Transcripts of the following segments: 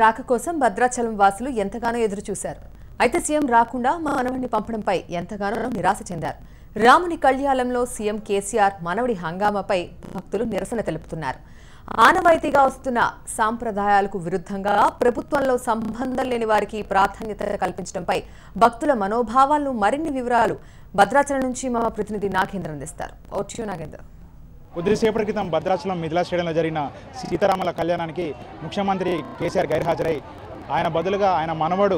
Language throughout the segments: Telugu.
రాక కోసం భద్రాచలం వాసులు ఎంతగానో ఎదురు చూశారు. అయితే సీఎం రాకుండా మనవడిని పంపడంపై ఎంతగానో నిరాశ చెందారు. రాముని కళ్యాణంలో సీఎం కేసీఆర్ మనవడి హంగామాపై భక్తులు నిరసన తెలుపుతున్నారు. ఆనవాయితీగా వస్తున్న సాంప్రదాయాలకు విరుద్ధంగా ప్రభుత్వంలో సంబంధం లేని వారికి ప్రాధాన్యత కల్పించడంపై భక్తుల మనోభావాలను మరిన్ని వివరాలు భద్రాచలం నుంచి మా ప్రతినిధి నాగేంద్ర అందిస్తారు. ఓట్యూ నాగేంద్ర. కొద్దిసేపటి క్రితం భద్రాచలం మిథిలా స్టేడియంలో జరిగిన సీతారాముల కళ్యాణానికి ముఖ్యమంత్రి కేసీఆర్ గైర్హాజరై ఆయన బదులుగా ఆయన మనవడు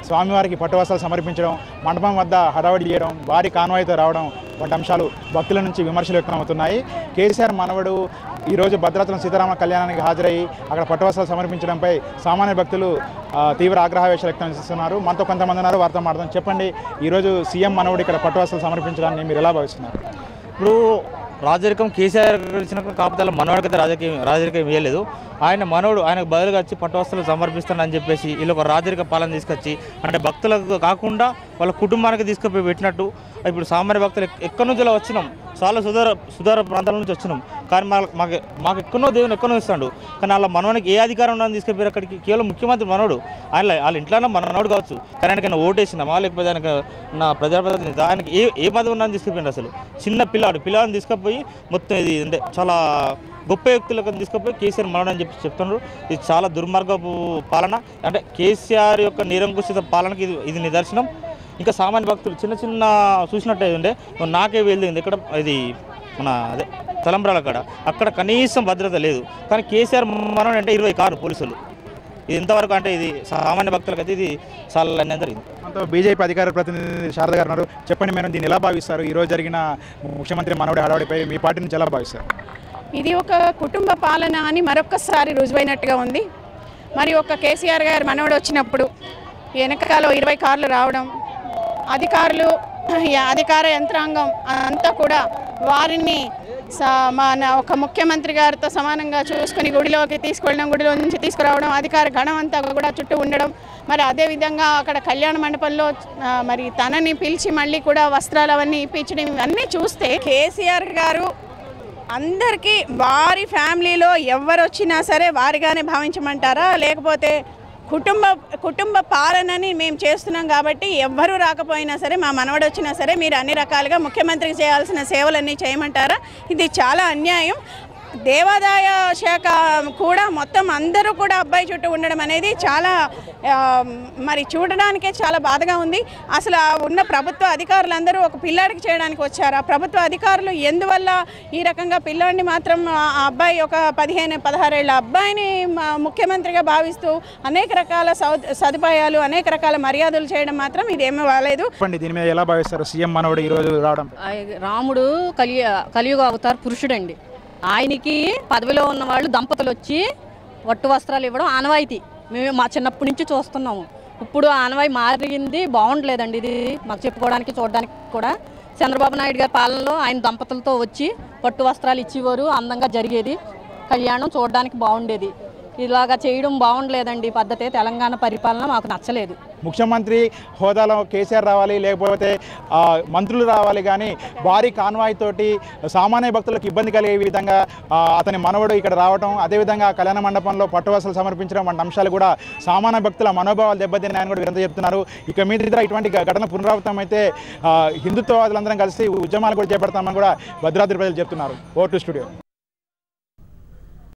స్వామివారికి పట్టువస్త్రాలు సమర్పించడం, మండపం వద్ద హడావుడి చేయడం, భారీ కాన్వాయ్తో రావడం వంటి అంశాలు భక్తుల నుంచి విమర్శలు వ్యక్తమవుతున్నాయి. కేసీఆర్ మనవడు ఈరోజు భద్రాచలం సీతారాముల కళ్యాణానికి హాజరై అక్కడ పట్టువస్త్రాలు సమర్పించడంపై సామాన్య భక్తులు తీవ్ర ఆగ్రహావేశాలు వ్యక్తం చేస్తున్నారు. మనతో కొంతమంది ఉన్నారు, వారితో మాట్లాడదాం. చెప్పండి, ఈరోజు సీఎం మనవడు ఇక్కడ పట్టువస్త్రాలు సమర్పించడాన్ని మీరు ఎలా భావిస్తున్నారు? ఇప్పుడు రాజరికం కేసీఆర్ ఇచ్చిన కాపుదల మనవాడికైతే రాజరికం ఇవ్వలేదు. ఆయన మనవడు ఆయనకు బదులుగా వచ్చి పట్టువస్త్రాలు సమర్పిస్తానని చెప్పేసి వీళ్ళు ఒక రాజరిక పాలన తీసుకొచ్చి, అంటే భక్తులకు కాకుండా వాళ్ళ కుటుంబానికి తీసుకుపోయి పెట్టినట్టు. ఇప్పుడు సామాన్య భక్తులు ఎక్కడి నుంచి వచ్చినాం, చాలా సుదూర ప్రాంతాల నుంచి వచ్చినాం, కానీ మాకు ఎక్కడో దేవుని ఎక్కడో ఇస్తాడు. కానీ వాళ్ళ మనవానికి ఏ అధికారం ఉందని తీసుకుపోయి అక్కడికి కేవలం ముఖ్యమంత్రి మనవడు. వాళ్ళ ఇంట్లోనే మనవడు కావచ్చు, కానీ ఆయనకైనా ఓటేసినామా లేకపోతే ఆయనకు నా ప్రజాప్రతినిధి ఆయనకి ఏ పదవి ఉన్నదని తీసుకుపోయింది. అసలు చిన్న పిల్లాడిని తీసుకుపోయి మొత్తం ఇది అంటే చాలా గొప్ప వ్యక్తులకు తీసుకుపోయి కేసీఆర్ మనవడు అని చెప్తున్నారు. ఇది చాలా దుర్మార్గపు పాలన. అంటే కేసీఆర్ యొక్క నిరంకుశిత పాలనకి ఇది నిదర్శనం. ఇంకా సామాన్య భక్తులు చిన్న చూసినట్టయితే నాకే వెళ్ళింది ఇక్కడ ఇది మన అదే తలంబ్రాల అక్కడ కనీసం భద్రత లేదు. కానీ కేసీఆర్ మనవడు అంటే 20 కారు పోలీసులు. ఇది ఎంతవరకు అంటే ఇది సామాన్య భక్తులకు అయితే ఇది చాలా అన్యాయం జరిగింది. అంతా బీజేపీ అధికార ప్రతినిధి శారద గారు ఉన్నారు. చెప్పండి, మేము దీన్ని ఎలా భావిస్తారు? ఈరోజు జరిగిన ముఖ్యమంత్రి మనవడి హడావుడిపై మీ పార్టీ నుంచి ఎలా భావిస్తారు? ఇది ఒక కుటుంబ పాలన అని మరొక్కసారి రుజువైనట్టుగా ఉంది. మరి ఒక కేసీఆర్ గారు మనవడు వచ్చినప్పుడు వెనకాల 20 కార్లు రావడం, అధికార యంత్రాంగం అంతా కూడా వారిని మన ఒక ముఖ్యమంత్రి గారితో సమానంగా చూసుకొని గుడిలోకి తీసుకెళ్ళడం, గుడిలో నుంచి తీసుకురావడం, అధికార గణం అంతా కూడా చుట్టూ ఉండడం. మరి అదేవిధంగా అక్కడ కళ్యాణ మండపంలో మరి తనని పిలిచి మళ్ళీ కూడా వస్త్రాలు అవన్నీ ఇప్పించడం, ఇవన్నీ చూస్తే కేసీఆర్ గారు అందరికీ వారి ఫ్యామిలీలో ఎవరు వచ్చినా సరే వారిగానే భావించమంటారా, లేకపోతే కుటుంబ పాలనని మేము చేస్తున్నాం కాబట్టి ఎవ్వరూ రాకపోయినా సరే మా మనవడు వచ్చినా సరే మీరు అన్ని రకాలుగా ముఖ్యమంత్రికి చేయాల్సిన సేవలన్నీ చేయమంటారా? ఇది చాలా అన్యాయం. దేవాదాయ శాఖ కూడా మొత్తం అందరూ కూడా అబ్బాయి చుట్టూ ఉండడం అనేది చాలా మరి చూడడానికే చాలా బాధగా ఉంది. అసలు ఉన్న ప్రభుత్వ అధికారులందరూ ఒక పిల్లాడికి చేయడానికి వచ్చారు. ఆ ప్రభుత్వ అధికారులు ఎందువల్ల ఈ రకంగా పిల్లాడిని మాత్రం ఆ అబ్బాయి ఒక 15-16 ఏళ్ల అబ్బాయిని ముఖ్యమంత్రిగా భావిస్తూ అనేక రకాల సదుపాయాలు అనేక రకాల మర్యాదలు చేయడం మాత్రం ఇదేమీ బాలేదు. దీని మీద ఎలా భావిస్తారు? సీఎం మనవడు ఈరోజు రావడం, రాముడు కలియుగ అవతార పురుషుడండి. ఆయనకి పదవిలో ఉన్న వాళ్ళు దంపతులు వచ్చి వట్టు వస్త్రాలు ఇవ్వడం ఆనవాయితీ. మేము మా చిన్నప్పటి నుంచి చూస్తున్నాము. ఇప్పుడు ఆనవాయి మారింది, బాగుండలేదండి. ఇది మాకు చెప్పుకోవడానికి చూడడానికి కూడా. చంద్రబాబు నాయుడు గారి పాలనలో ఆయన దంపతులతో వచ్చి పట్టు వస్త్రాలు ఇచ్చేవారు, అందంగా జరిగేది కళ్యాణం, చూడడానికి బాగుండేది. ఇలాగా చేయడం బాగుండలేదండి పద్ధతి. తెలంగాణ పరిపాలన మాకు నచ్చలేదు. ముఖ్యమంత్రి హోదాలో కేసీఆర్ రావాలి, లేకపోతే మంత్రులు రావాలి, కానీ భారీ కాన్వాయ్ తోటి సామాన్య భక్తులకు ఇబ్బంది కలిగే విధంగా అతని మనవడు ఇక్కడ రావడం, అదేవిధంగా కళ్యాణ మండపంలో పట్టువస్త్రాలు సమర్పించడం వంటి అంశాలు కూడా సామాన్య భక్తుల మనోభావాలు దెబ్బతిన్నాయని కూడా వీరంతా చెప్తున్నారు. ఇక మీద ఇటువంటి ఘటన పునరావృతం అయితే హిందుత్వవాదులందరం కలిసి ఉద్యమాలు కూడా చేపడతామని కూడా భద్రాద్రి ప్రజలు చెప్తున్నారు. Vote studio.